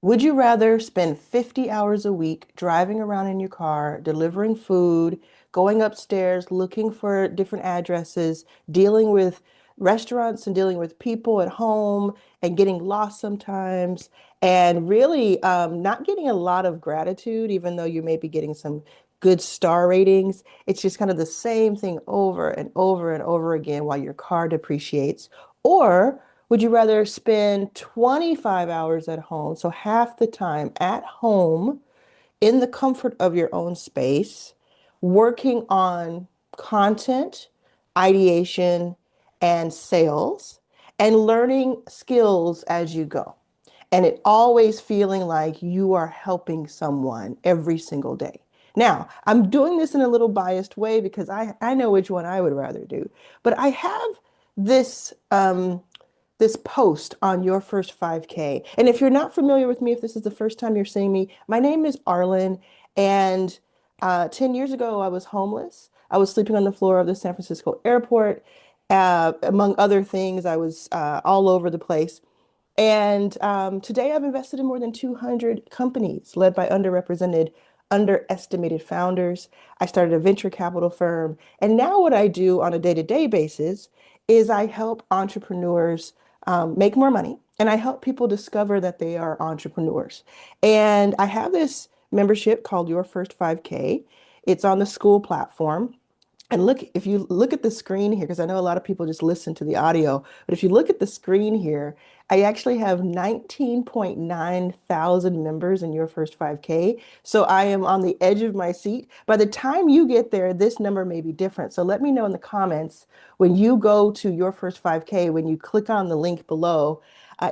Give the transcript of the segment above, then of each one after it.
Would you rather spend 50 hours a week driving around in your car, delivering food, going upstairs, looking for different addresses, dealing with restaurants and dealing with people at home and getting lost sometimes, and really not getting a lot of gratitude, even though you may be getting some good star ratings? It's just kind of the same thing over and over and over again while your car depreciates. Or would you rather spend 25 hours at home, so half the time at home, in the comfort of your own space, working on content, ideation, and sales, and learning skills as you go? And it always feeling like you are helping someone every single day. Now, I'm doing this in a little biased way because I know which one I would rather do. But I have this this post on Your First 5K. And if you're not familiar with me, if this is the first time you're seeing me, my name is Arlan. And 10 years ago, I was homeless. I was sleeping on the floor of the San Francisco airport. Among other things, I was all over the place. And today I've invested in more than 200 companies led by underrepresented, underestimated founders. I started a venture capital firm. And now what I do on a day-to-day basis is I help entrepreneurs make more money, and I help people discover that they are entrepreneurs. And I have this membership called Your First 5K. It's on the school platform. And look, if you look at the screen here, because I know a lot of people just listen to the audio, but if you look at the screen here, I actually have 19.9 thousand members in Your First 5K. So I am on the edge of my seat. By the time you get there, this number may be different. So let me know in the comments when you go to Your First 5K, when you click on the link below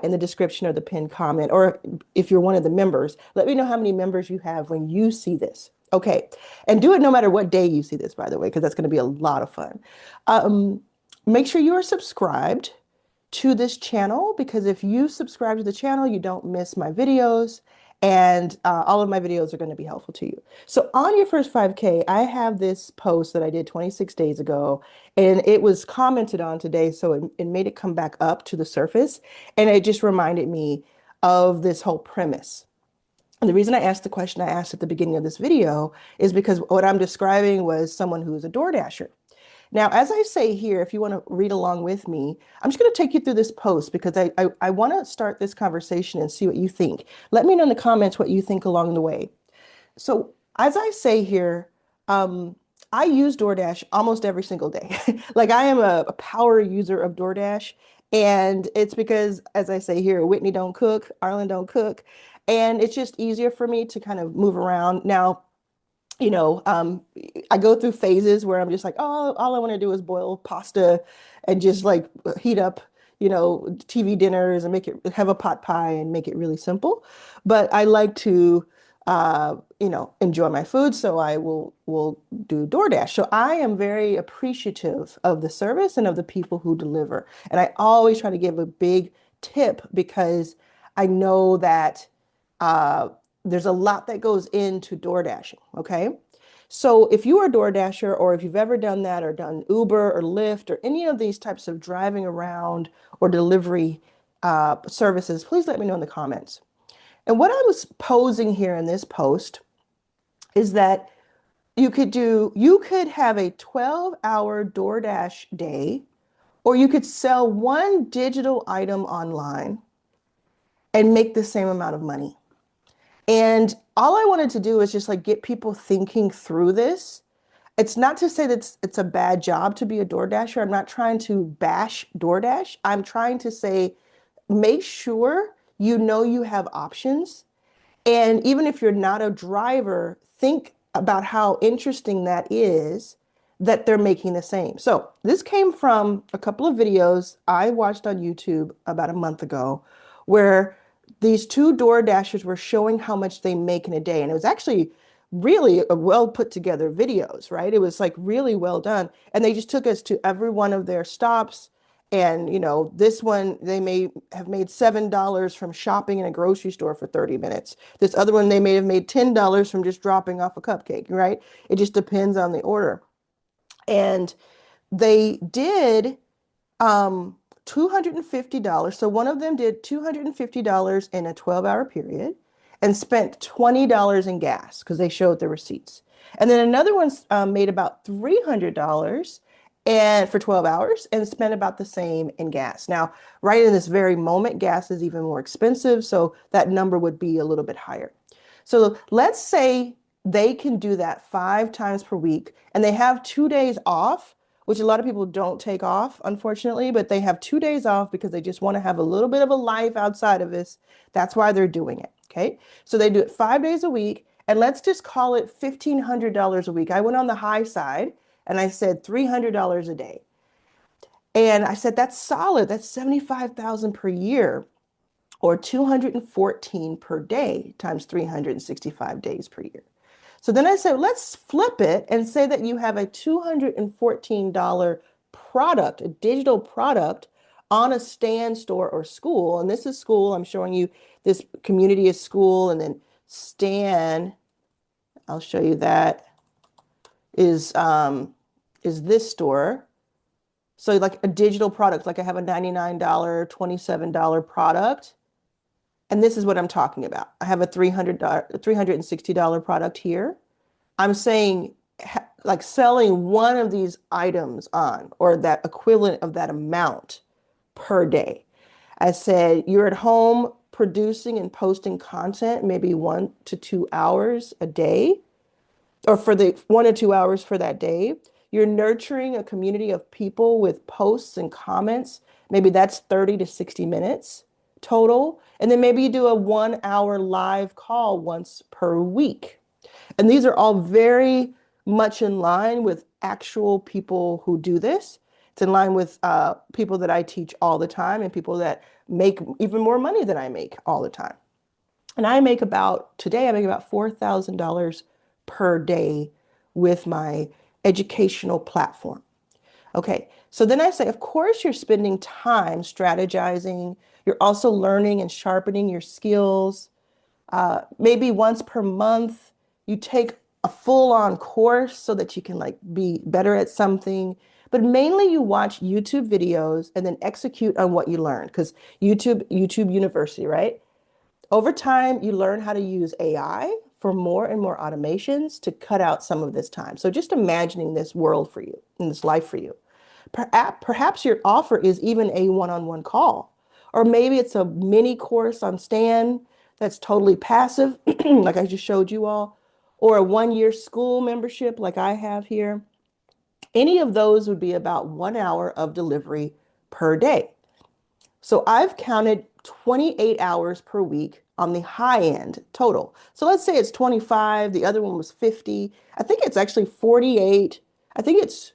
in the description or the pinned comment, or if you're one of the members, let me know how many members you have when you see this. Okay. And do it no matter what day you see this, by the way, because that's going to be a lot of fun. Um, Make sure you are subscribed to this channel, because if you subscribe to the channel, you don't miss my videos, and all of my videos are going to be helpful to you. So on Your First 5K, I have this post that I did 26 days ago, and it was commented on today, so it made it come back up to the surface, and it just reminded me of this whole premise. And the reason I asked the question I asked at the beginning of this video is because what I'm describing was someone who is a Door Dasher. Now, as I say here, if you want to read along with me, I'm just going to take you through this post because I want to start this conversation and see what you think. Let me know in the comments what you think along the way. So, as I say here, um, I use DoorDash almost every single day. Like, I am a power user of DoorDash. And it's because, as I say here, Whitney don't cook, Arlen don't cook. And it's just easier for me to kind of move around. Now, you know, I go through phases where I'm just like, oh, all I want to do is boil pasta and just like heat up, TV dinners and make it have a pot pie and make it really simple. But I like to, enjoy my food, so I will do DoorDash. So I am very appreciative of the service and of the people who deliver. And I always try to give a big tip because I know that uh, there's a lot that goes into door dashing. Okay. So if you are a door dasher, or if you've ever done that or done Uber or Lyft or any of these types of driving around or delivery services, please let me know in the comments. And what I was posing here in this post is that you could have a 12-hour DoorDash day, or you could sell one digital item online and make the same amount of money. And all I wanted to do is just like get people thinking through this. It's not to say that it's a bad job to be a DoorDasher. I'm not trying to bash DoorDash. I'm trying to say make sure you know you have options. And even if you're not a driver, think about how interesting that is that they're making the same. So this came from a couple of videos I watched on YouTube about a month ago, where these two door dashers were showing how much they make in a day. And it was actually really a well put together videos, right? It was like really well done. And they just took us to every one of their stops. And this one they may have made $7 from shopping in a grocery store for 30 minutes. This other one they may have made $10 from just dropping off a cupcake, right? It just depends on the order. And they did $250. So one of them did $250 in a 12-hour period and spent $20 in gas because they showed the receipts. And then another one made about $300 and for 12 hours and spent about the same in gas. Now, right in this very moment, gas is even more expensive, so that number would be a little bit higher. So let's say they can do that 5 times per week and they have 2 days off, which a lot of people don't take off, unfortunately, but they have 2 days off because they just want to have a little bit of a life outside of this. That's why they're doing it. Okay. So they do it 5 days a week, and let's just call it $1,500 a week. I went on the high side and I said $300 a day. And I said, that's solid. That's 75,000 per year, or 214 per day times 365 days per year. So then I said, let's flip it and say that you have a $214 product, a digital product on a Stan store or school. And this is school. I'm showing you this community is school. And then Stan, I'll show you that, is this store. So like a digital product, like I have a $99, $27 product. And this is what I'm talking about. I have a $360 product here. I'm saying like selling one of these items on, or that equivalent of that amount per day. I said, you're at home producing and posting content, maybe 1 to 2 hours a day, or for the 1 to 2 hours for that day. You're nurturing a community of people with posts and comments. Maybe that's 30 to 60 minutes total. And then maybe you do a 1 hour live call once per week. And these are all very much in line with actual people who do this. It's in line with people that I teach all the time and people that make even more money than I make all the time. And today I make about $4,000 per day with my educational platform. Okay, so then I say, of course, you're spending time strategizing. You're also learning and sharpening your skills. Maybe once per month, you take a full-on course so that you can like be better at something. But mainly you watch YouTube videos and then execute on what you learned, because YouTube University, right? Over time, you learn how to use AI for more and more automations to cut out some of this time. So just imagining this world for you and this life for you. Perhaps your offer is even a one-on-one call, or maybe it's a mini course on Stan that's totally passive, like I just showed you all, or a 1 year school membership like I have here. Any of those would be about 1 hour of delivery per day. So I've counted 28 hours per week on the high end total. So let's say it's 25, the other one was 50. I think it's actually 48. I think it's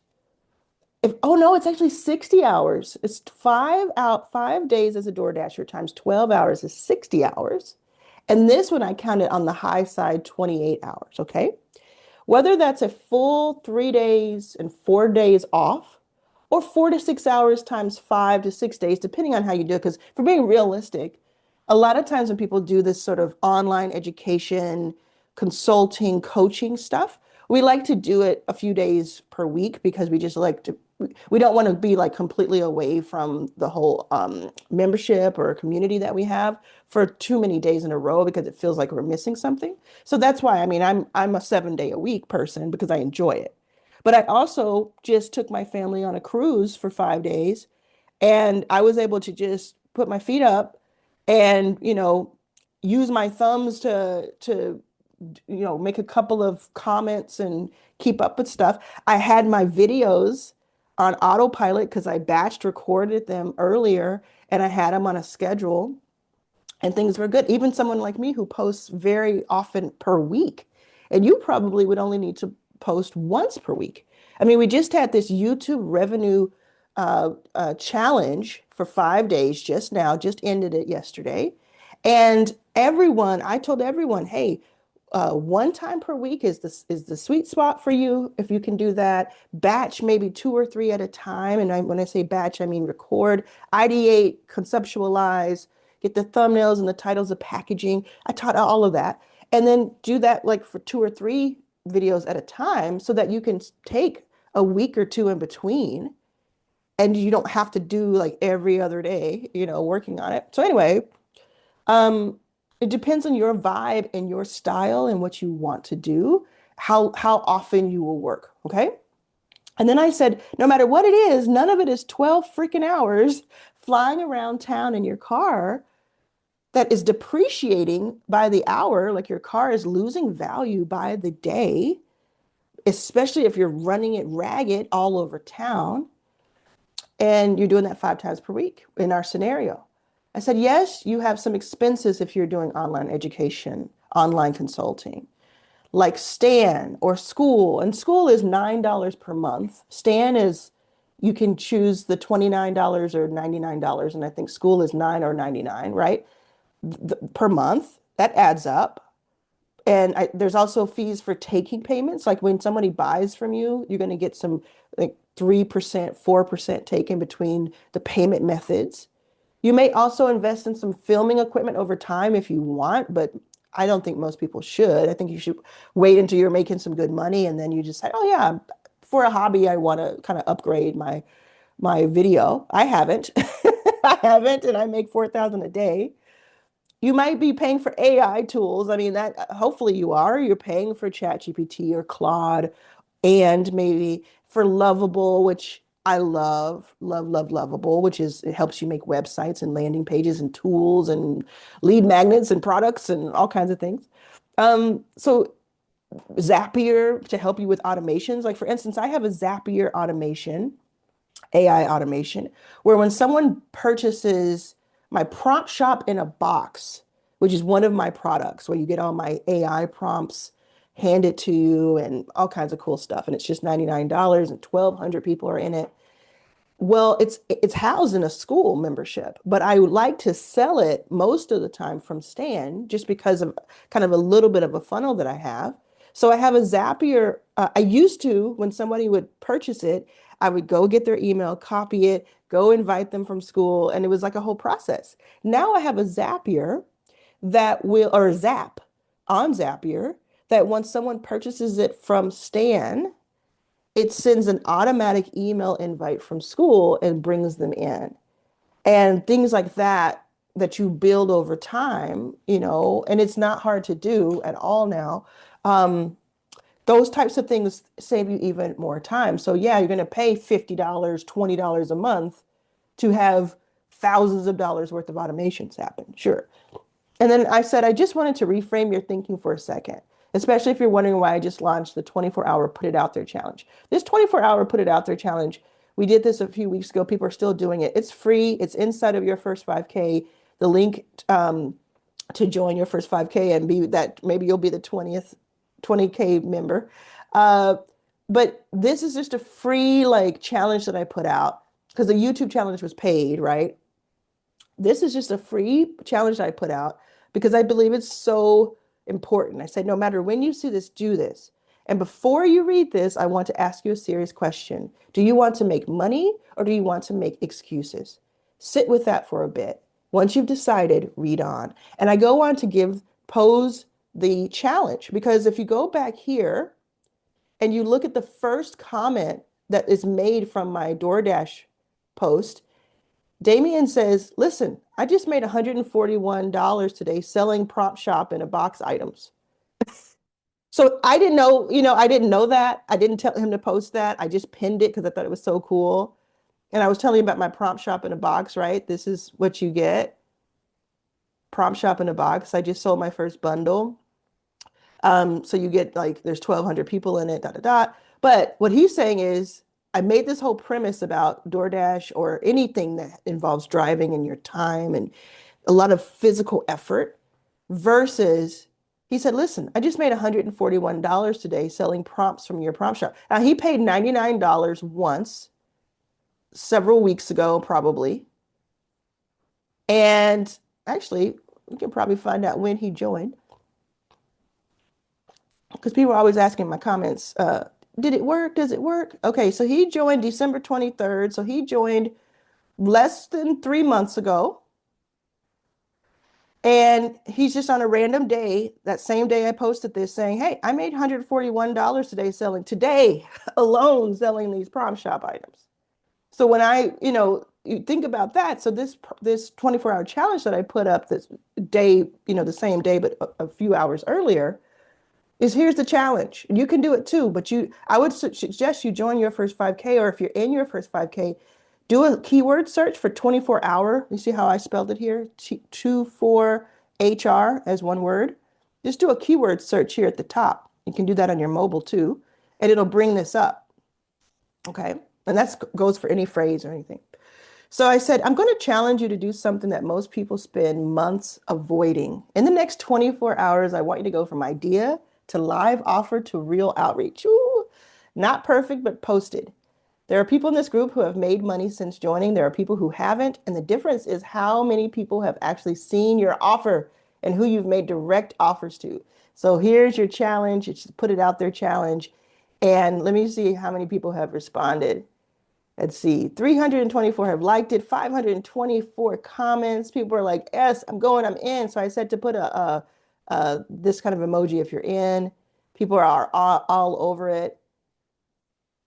oh no, it's actually 60 hours. It's 5 days as a DoorDasher times 12 hours is 60 hours. And this one I counted on the high side, 28 hours, okay? Whether that's a full 3 days and 4 days off, or 4 to 6 hours times 5 to 6 days, depending on how you do it. Because for being realistic, a lot of times when people do this sort of online education, consulting, coaching stuff, we like to do it a few days per week because we just like to, we don't want to be like completely away from the whole membership or community that we have for too many days in a row because it feels like we're missing something. So that's why, I mean, I'm a 7 day a week person because I enjoy it. But I also just took my family on a cruise for 5 days, and I was able to just put my feet up and, use my thumbs to make a couple of comments and keep up with stuff. I had my videos on autopilot because I batched recorded them earlier and I had them on a schedule and things were good. Even someone like me who posts very often per week, and you probably would only need to post once per week. I mean, we just had this YouTube revenue challenge for 5 days just now, just ended it yesterday. And I told everyone, hey, 1 time per week is the sweet spot for you if you can do that. Batch maybe 2 or 3 at a time. And when I say batch, I mean record, ideate, conceptualize, get the thumbnails and the titles of packaging. I taught all of that. And then do that like for 2 or 3 videos at a time so that you can take a week or two in between and you don't have to do like every other day, working on it. So anyway, um, it depends on your vibe and your style and what you want to do, how often you will work. Okay. And then I said, no matter what it is, none of it is 12 freaking hours flying around town in your car that is depreciating by the hour. Like your car is losing value by the day, especially if you're running it ragged all over town. And you're doing that 5 times per week in our scenario. I said, yes, you have some expenses if you're doing online education, online consulting, like Stan or school. And school is $9 per month. Stan is, you can choose the $29 or $99. And I think school is 9 or 99, right? Per month. That adds up. And there's also fees for taking payments. Like when somebody buys from you, you're going to get some like 3%, 4% taken between the payment methods. You may also invest in some filming equipment over time if you want, but I don't think most people should. I think you should wait until you're making some good money and then you just say, oh yeah, for a hobby, I want to kind of upgrade my video. I haven't. I haven't, and I make 4,000 a day. You might be paying for AI tools. I mean, that hopefully you are. You're paying for ChatGPT or Claude and maybe for Lovable, which I love, love, love Lovable, which is it helps you make websites and landing pages and tools and lead magnets and products and all kinds of things. So Zapier to help you with automations. Like for instance, I have a Zapier automation AI automation, where when someone purchases my prompt shop in a box, which is one of my products, where you get all my AI prompts handed to you and all kinds of cool stuff. And it's just $99 and 1,200 people are in it. Well, it's housed in a school membership, but I would like to sell it most of the time from Stan just because of kind of a little bit of a funnel that I have. So I have a Zapier. I used to, when somebody would purchase it, I would go get their email, copy it, go invite them from school, and it was like a whole process. Now I have a Zapier that will, or Zap on Zapier, that once someone purchases it from Stan, it sends an automatic email invite from school and brings them in. And things like that that you build over time, and it's not hard to do at all now. Um, those types of things save you even more time. So yeah, you're going to pay $50, $20 a month to have thousands of dollars worth of automations happen. Sure. And then I said, I just wanted to reframe your thinking for a second, especially if you're wondering why I just launched the 24-hour Put It Out There challenge. This 24-hour Put It Out There challenge, we did this a few weeks ago. People are still doing it. It's free. It's inside of your first 5K. The link to join your first 5K and be that maybe you'll be the 20K member. Uh, but this is just a free like challenge that I put out because the YouTube challenge was paid, right? This is just a free challenge that I put out because I believe it's so important. I said, no matter when you see this, do this. And before you read this, I want to ask you a serious question. Do you want to make money or do you want to make excuses? Sit with that for a bit. Once you've decided, read on. And I go on to pose the challenge because if you go back here and you look at the first comment that is made from my DoorDash post, Damien says, listen, I just made $141 today selling prop shop in a box items. So I didn't know, I didn't know that. I didn't tell him to post that. I just pinned it because I thought it was so cool. And I was telling you about my prompt shop in a box, right? This is what you get. Prompt shop in a box. I just sold my first bundle. So you get like there's 1,200 people in it, da da da. But what he's saying is, I made this whole premise about DoorDash or anything that involves driving and your time and a lot of physical effort versus he said, listen, I just made $141 today selling prompts from your prompt shop. Now he paid $99 once several weeks ago, probably. And actually, we can probably find out when he joined because people are always asking in my comments, did it work? Does it work? Okay, so he joined December 23rd. So he joined less than 3 months ago. And he's just on a random day, that same day I posted this saying, hey, I made $141 today alone selling these prom shop items. So when you think about that, so this 24-hour challenge that I put up this day, the same day, but a few hours earlier, is here's the challenge. You can do it too, but I would suggest you join your first 5K, or if you're in your first 5K, do a keyword search for 24-hour. You see how I spelled it here? 24HR as one word. Just do a keyword search here at the top. You can do that on your mobile too, and it'll bring this up. Okay. And that goes for any phrase or anything. So I said, I'm going to challenge you to do something that most people spend months avoiding. In the next 24 hours, I want you to go from idea to live offer to real outreach. Ooh, not perfect, but posted. There are people in this group who have made money since joining. There are people who haven't. And the difference is how many people have actually seen your offer and who you've made direct offers to. So here's your challenge. It's put it out there challenge. And let me see how many people have responded. Let's see, 324 have liked it, 524 comments. People are like, yes, I'm going, I'm in. So I said to put this kind of emoji if you're in. People are all over it.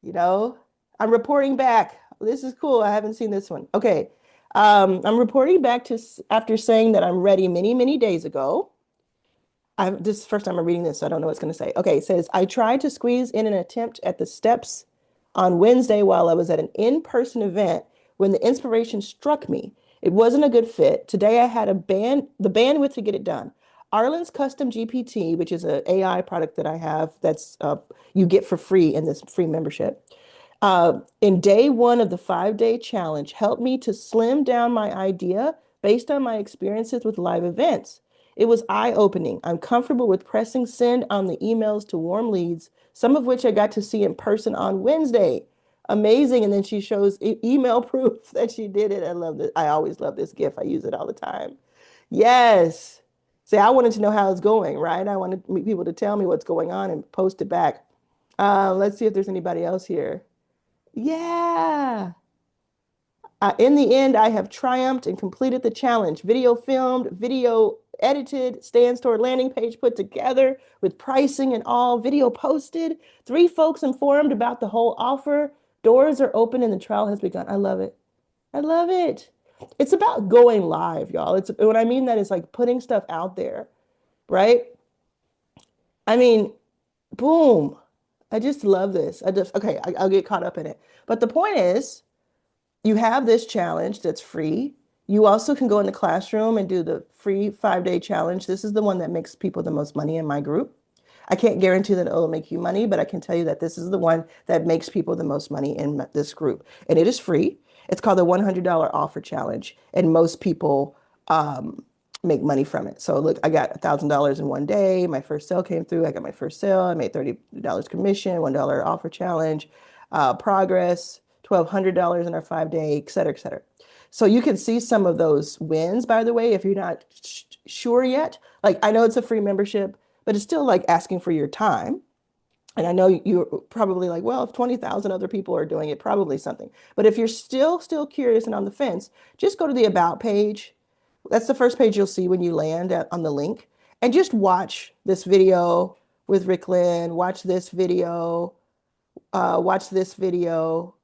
You know, I'm reporting back. This is cool. I haven't seen this one. Okay. I'm reporting back to after saying that I'm ready many, many days ago. This is the first time I'm reading this, so I don't know what it's going to say. Okay, it says, I tried to squeeze in an attempt at the steps on Wednesday while I was at an in-person event when the inspiration struck me. It wasn't a good fit. Today I had the bandwidth to get it done. Arlan's Custom GPT, which is an AI product that I have that's you get for free in this free membership. In day one of the 5-day challenge, helped me to slim down my idea based on my experiences with live events. It was eye-opening. I'm comfortable with pressing send on the emails to warm leads, some of which I got to see in person on Wednesday. Amazing. And then she shows email proof that she did it. I love this. I always love this GIF. I use it all the time. Yes. See, I wanted to know how it's going, right? I wanted people to tell me what's going on and post it back. Let's see if there's anybody else here. Yeah. In the end, I have triumphed and completed the challenge. Video filmed, video edited, stand store landing page put together with pricing and all, video posted. 3 folks informed about the whole offer. Doors are open and the trial has begun. I love it. I love it. It's about going live, y'all. It's what I mean that is like putting stuff out there, right? I mean, boom. I just love this. Okay, I'll get caught up in it. But the point is, you have this challenge that's free. You also can go in the classroom and do the free 5-day challenge. This is the one that makes people the most money in my group. I can't guarantee that it'll make you money, but I can tell you that this is the one that makes people the most money in this group. And it is free. It's called the $100 offer challenge. And most people make money from it. So look, I got $1,000 in one day. My first sale came through. I got my first sale. I made $30 commission, $1 offer challenge, progress, $1,200 in our 5-day, et cetera, et cetera. So you can see some of those wins, by the way, if you're not sure yet. Like, I know it's a free membership, but it's still like asking for your time. And I know you're probably like, well, if 20,000 other people are doing it, probably something. But if you're still curious and on the fence, just go to the About page. That's the first page you'll see when you land on the link. And just watch this video with Rick Lynn, watch this video, watch this video.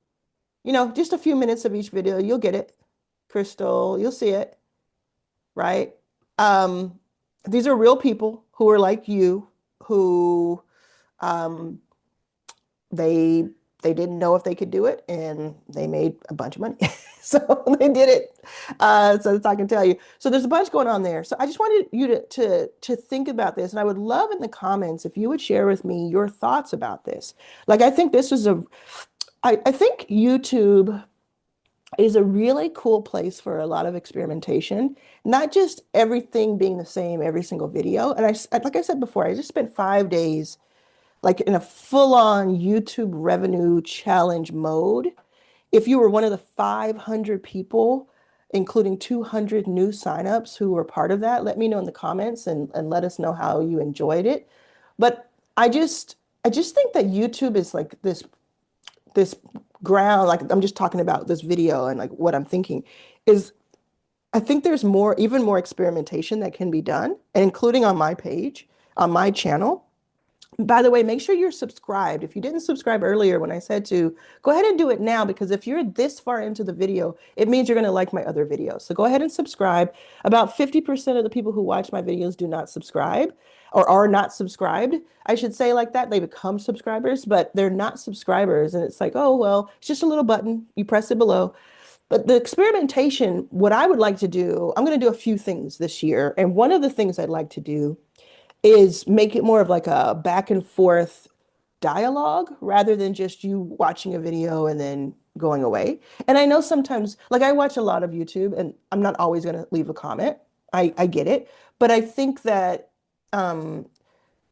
Just a few minutes of each video, you'll get it. Crystal, you'll see it, right? These are real people who are like you, who um, they didn't know if they could do it, and they made a bunch of money. So they did it. So that's all I can tell you. So there's a bunch going on there. So I just wanted you to think about this, and I would love in the comments if you would share with me your thoughts about this. Like, I think this is I think YouTube is a really cool place for a lot of experimentation, not just everything being the same every single video. And like I said before, I just spent 5 days like in a full-on YouTube revenue challenge mode. If you were one of the 500 people, including 200 new signups who were part of that, let me know in the comments and let us know how you enjoyed it. But I just think that YouTube is like this ground, like I'm just talking about this video and like what I'm thinking is I think there's even more experimentation that can be done, and including on my page, on my channel. By the way, make sure you're subscribed. If you didn't subscribe earlier when I said to, go ahead and do it now because if you're this far into the video, it means you're going to like my other videos. So go ahead and subscribe. About 50% of the people who watch my videos do not subscribe or are not subscribed. I should say like that. They become subscribers, but they're not subscribers. And it's like, oh, well, it's just a little button. You press it below. But the experimentation, what I would like to do, I'm going to do a few things this year. And one of the things I'd like to do is make it more of like a back and forth dialogue rather than just you watching a video and then going away. And I know sometimes, like I watch a lot of YouTube and I'm not always going to leave a comment. I get it. But um,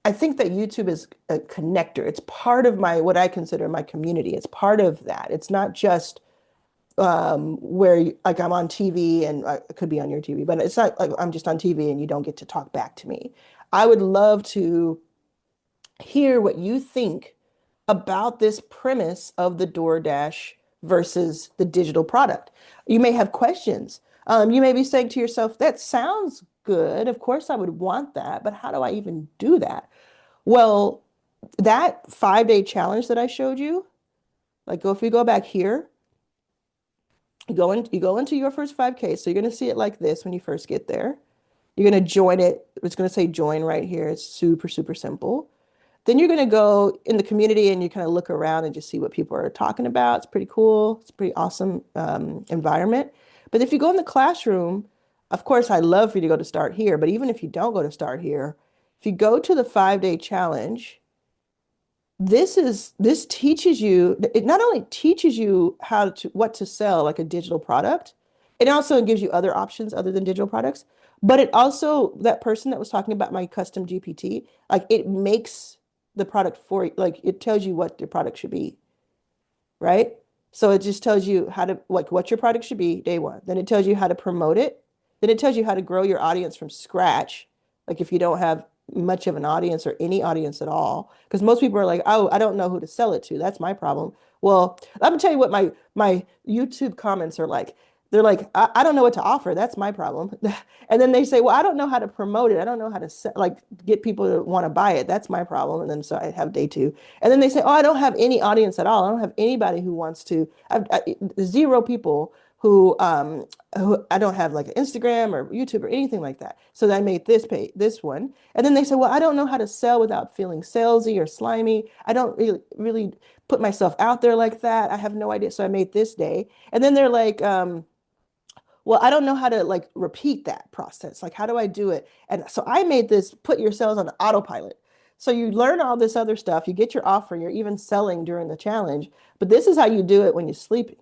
I think that YouTube is a connector. It's part of my, what I consider my community. It's part of that. It's not just where like I'm on TV and I could be on your TV, but it's not like I'm just on TV and you don't get to talk back to me. I would love to hear what you think about this premise of the DoorDash versus the digital product. You may have questions. You may be saying to yourself, that sounds good. Of course, I would want that, but how do I even do that? Well, that 5-day challenge that I showed you, like if we go back here, you go into your first 5K. So you're going to see it like this when you first get there. You're going to join it. It's going to say join right here. It's super, super simple. Then you're going to go in the community and you kind of look around and just see what people are talking about. It's pretty cool. It's a pretty awesome environment. But if you go in the classroom, of course, I love for you to go to start here. But even if you don't go to start here, if you go to the 5-day challenge, this teaches you, it not only teaches you how to what to sell like a digital product, it also gives you other options other than digital products, but it also, that person that was talking about my custom GPT, like it makes the product for you, like it tells you what the product should be, right? So it just tells you how to, like what your product should be day one. Then it tells you how to promote it. Then it tells you how to grow your audience from scratch. Like if you don't have much of an audience or any audience at all, because most people are like, oh, I don't know who to sell it to. That's my problem. Well, let me tell you what my YouTube comments are like. They're like, I don't know what to offer. That's my problem. And then they say, well, I don't know how to promote it. I don't know how to like get people to want to buy it. That's my problem. And then so I have day two. And then they say, oh, I don't have any audience at all. I don't have anybody who wants to. Zero people who I don't have like Instagram or YouTube or anything like that. So I made this one. And then they say, well, I don't know how to sell without feeling salesy or slimy. I don't really put myself out there like that. I have no idea. So I made this day. And then they're like, well, I don't know how to like repeat that process. Like, how do I do it? And so I made this, put your sales on autopilot. So you learn all this other stuff, you get your offer, you're even selling during the challenge, but this is how you do it when you're sleeping.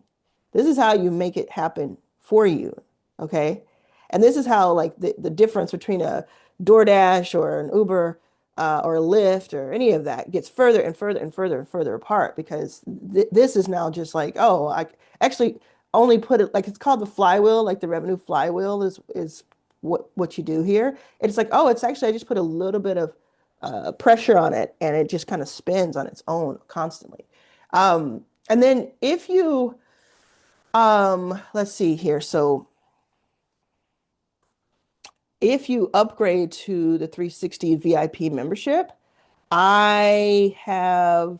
This is how you make it happen for you. Okay. And this is how like the difference between a DoorDash or an Uber or a Lyft or any of that gets further and further and further and further apart because this is now just like, oh, I actually only put it like it's called the flywheel, like the revenue flywheel is what you do here. And it's like, oh, it's actually I just put a little bit of pressure on it and it just kind of spins on its own constantly. And then if you let's see here. So if you upgrade to the 360 VIP membership, I have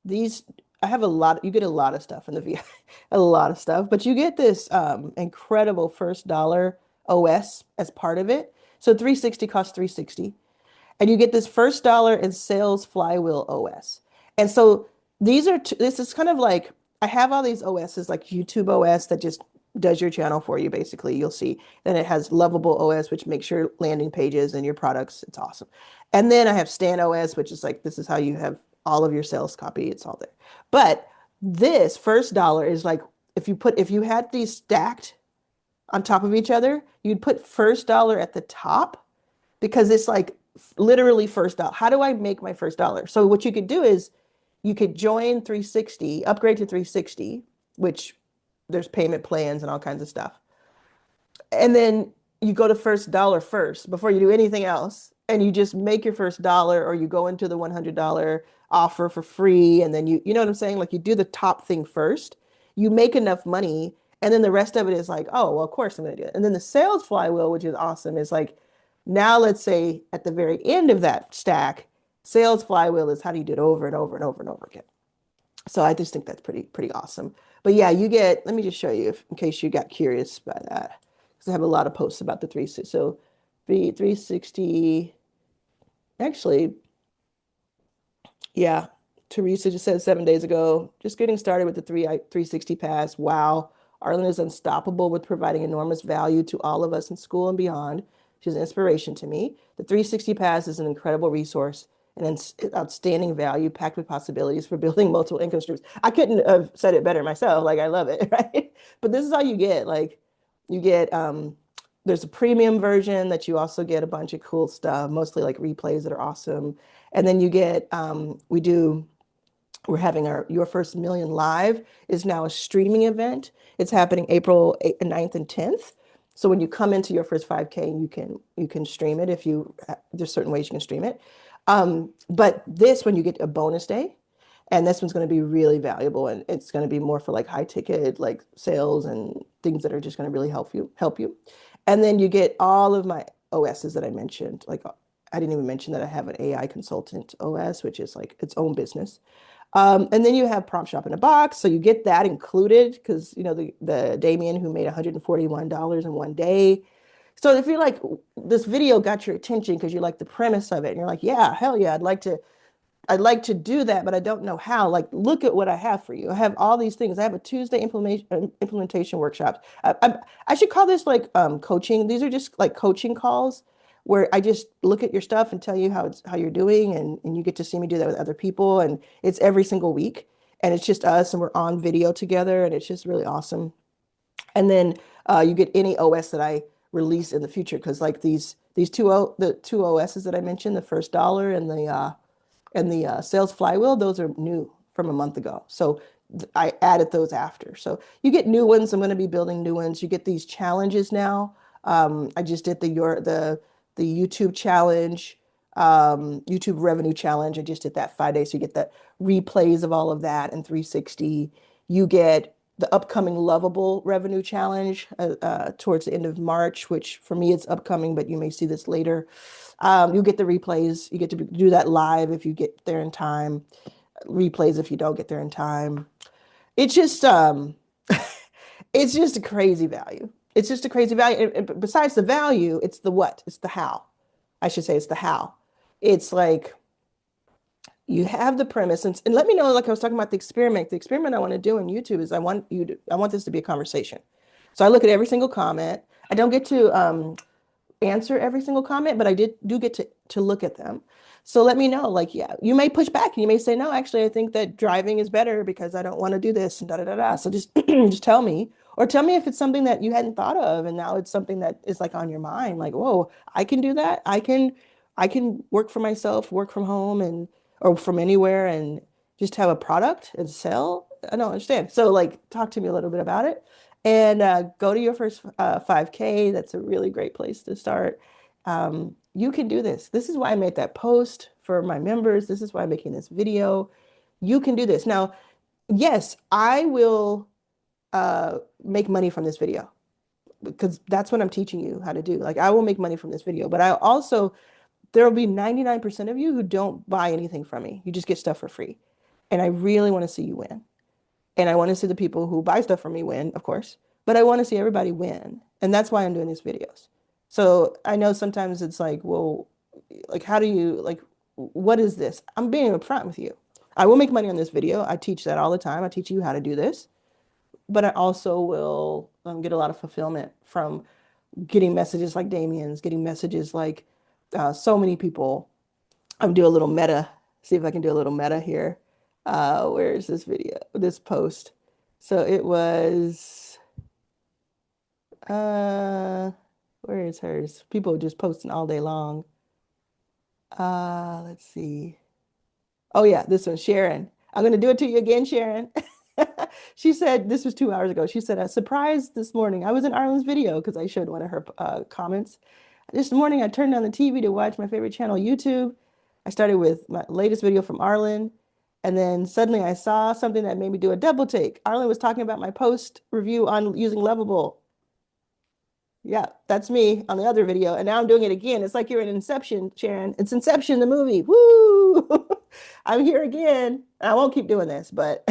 these, I have a lot, you get a lot of stuff in the VIP, a lot of stuff, but you get this incredible first dollar OS as part of it. So 360 costs 360 and you get this first dollar in sales flywheel OS. And so this is kind of like I have all these OSs like YouTube OS that just does your channel for you basically. You'll see. Then it has Lovable OS, which makes your landing pages and your products. It's awesome. And then I have Stan OS, which is like this is how you have all of your sales copy. It's all there. But this first dollar is like if you had these stacked on top of each other, you'd put first dollar at the top because it's like literally first dollar. How do I make my first dollar? So what you could do is you could join 360, upgrade to 360, which there's payment plans and all kinds of stuff. And then you go to first dollar first before you do anything else. And you just make your first dollar or you go into the $100 offer for free. And then you know what I'm saying? Like you do the top thing first, you make enough money. And then the rest of it is like, oh, well, of course I'm going to do it. And then the sales flywheel, which is awesome, is like, now let's say at the very end of that stack, Sales flywheel is how do you do it over and over and over and over again. So I just think that's pretty awesome. But yeah, you get, let me just show you if, in case you got curious by that. Because I have a lot of posts about the 360. So the 360, actually, yeah, Teresa just said 7 days ago, just getting started with the 360 pass. Wow. Arlan is unstoppable with providing enormous value to all of us in school and beyond. She's an inspiration to me. The 360 pass is an incredible resource and an outstanding value packed with possibilities for building multiple income streams. I couldn't have said it better myself. Like I love it, right? But this is all you get. Like you get there's a premium version that you also get a bunch of cool stuff, mostly like replays that are awesome. And then you get, we're having our Your First Million Live is now a streaming event. It's happening April 8th, 9th, and 10th. So when you come into your first 5K, you can stream it if you, there's certain ways you can stream it. But this one you get a bonus day, and this one's going to be really valuable, and it's going to be more for like high ticket like sales and things that are just going to really help you. And then you get all of my OSs that I mentioned. Like I didn't even mention that I have an AI consultant OS, which is like its own business. And then you have Prompt Shop in a Box. So you get that included because, the Damien who made $141 in one day. So if you're like, this video got your attention because you like the premise of it and you're like, yeah, hell yeah, I'd like to do that, but I don't know how. Like, look at what I have for you. I have all these things. I have a Tuesday implementation workshop. I should call this like coaching. These are just like coaching calls where I just look at your stuff and tell you how you're doing, and you get to see me do that with other people. And it's every single week, and it's just us, and we're on video together, and it's just really awesome. And then you get any OS that I release in the future because like these the two OSs that I mentioned, the first dollar and the sales flywheel, those are new from a month ago. So I added those after. So you get new ones. I'm going to be building new ones. You get these challenges now. I just did the YouTube challenge, YouTube revenue challenge. I just did that 5 days. So you get the replays of all of that in 360. You get the upcoming Lovable revenue challenge towards the end of March, which for me it's upcoming, but you may see this later. You get the replays. You get to do that live if you get there in time. Replays if you don't get there in time. It's just it's just a crazy value. It's just a crazy value. And besides the value, it's the what? It's the how. I should say it's the how. It's like you have the premise and let me know, like I was talking about the experiment. The experiment I want to do on YouTube is I want this to be a conversation. So I look at every single comment. I don't get to answer every single comment, but I do get to look at them. So let me know, like, yeah, you may push back and you may say, no, actually, I think that driving is better because I don't want to do this and da da da da. So just just tell me, or tell me if it's something that you hadn't thought of and now it's something that is like on your mind, like, whoa, I can do that. I can work for myself, work from home and or from anywhere and just have a product and sell. I don't understand. So like, talk to me a little bit about it. And go to your first 5K. That's a really great place to start. You can do this. This is why I made that post for my members. This is why I'm making this video. You can do this. Now, yes, I will make money from this video because that's what I'm teaching you how to do. Like, I will make money from this video, but I also, there will be 99% of you who don't buy anything from me. You just get stuff for free. And I really want to see you win. And I want to see the people who buy stuff from me win, of course, but I want to see everybody win. And that's why I'm doing these videos. So I know sometimes it's like, well, like, how do you, like, what is this? I'm being upfront with you. I will make money on this video. I teach that all the time. I teach you how to do this, but I also will get a lot of fulfillment from getting messages like Damien's, getting messages like so many people. I'm do a little meta, see if I can do a little meta here. Where is this video, this post? So it was, uh, where is hers? People just posting all day long. Let's see. Oh yeah, this one, Sharon. I'm gonna do it to you again, Sharon. She said, this was 2 hours ago. She said, a surprise this morning. I was in Arlen's video because I showed one of her comments. This morning, I turned on the TV to watch my favorite channel, YouTube. I started with my latest video from Arlan, and then suddenly I saw something that made me do a double take. Arlan was talking about my post review on using Lovable. Yeah, that's me on the other video. And now I'm doing it again. It's like you're in Inception, Sharon. It's Inception, the movie. Woo! I'm here again. I won't keep doing this, but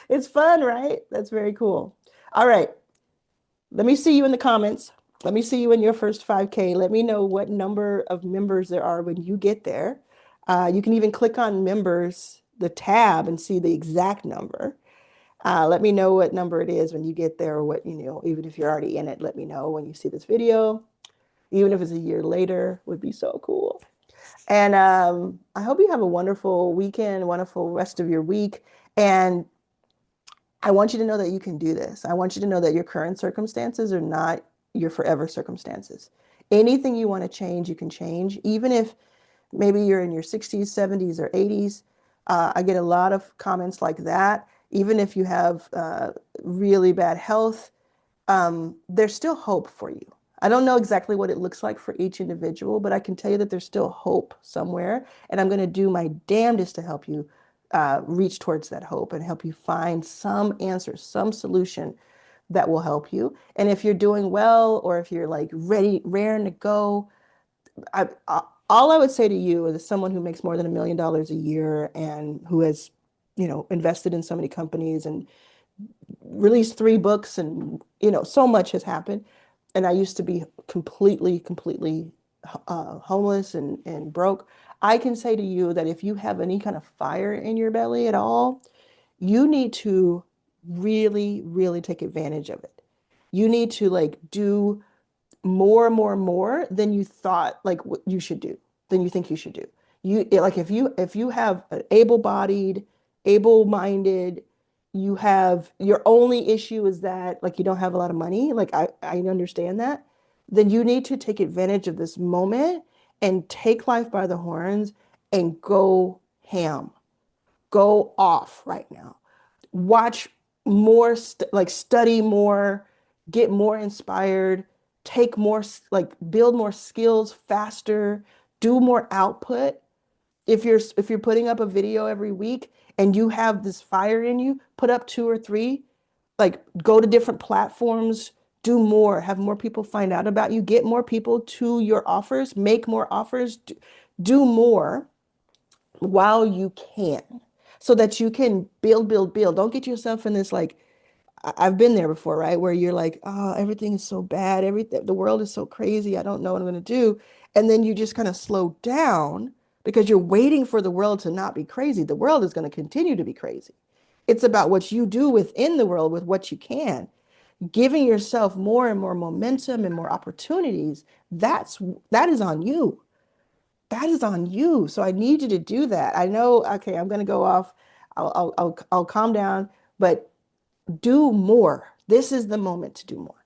it's fun, right? That's very cool. All right. Let me see you in the comments. Let me see you in your first 5K. Let me know what number of members there are when you get there. You can even click on members, the tab, and see the exact number. Let me know what number it is when you get there, or what, even if you're already in it, let me know when you see this video. Even if it's a year later, would be so cool. And I hope you have a wonderful weekend, wonderful rest of your week. And I want you to know that you can do this. I want you to know that your current circumstances are not your forever circumstances. Anything you want to change, you can change, even if maybe you're in your 60s, 70s, or 80s. I get a lot of comments like that. Even if you have really bad health, there's still hope for you. I don't know exactly what it looks like for each individual, but I can tell you that there's still hope somewhere. And I'm going to do my damnedest to help you reach towards that hope and help you find some answer, some solution that will help you. And if you're doing well, or if you're like ready, raring to go, all I would say to you as someone who makes more than $1 million a year and who has, invested in so many companies and released 3 books, and so much has happened. And I used to be completely homeless and broke. I can say to you that if you have any kind of fire in your belly at all, you need to really take advantage of it. You need to like do more than you thought like what you should do, than you think you should do. Like if you have an able-bodied, able-minded, you have your only issue is that like you don't have a lot of money, like I understand that, then you need to take advantage of this moment and take life by the horns and go ham. Go off right now. Watch more, like study more, get more inspired, take more, like build more skills faster, do more output. If you're putting up a video every week and you have this fire in you, put up 2 or 3, like go to different platforms, do more, have more people find out about you, get more people to your offers, make more offers, do more while you can, so that you can build. Don't get yourself in this like, I've been there before, right? Where you're like, oh, everything is so bad. Everything, the world is so crazy. I don't know what I'm going to do. And then you just kind of slow down because you're waiting for the world to not be crazy. The world is going to continue to be crazy. It's about what you do within the world with what you can, giving yourself more and more momentum and more opportunities. That is on you. That is on you. So I need you to do that. I know, okay, I'm going to go off. I'll calm down, but do more. This is the moment to do more.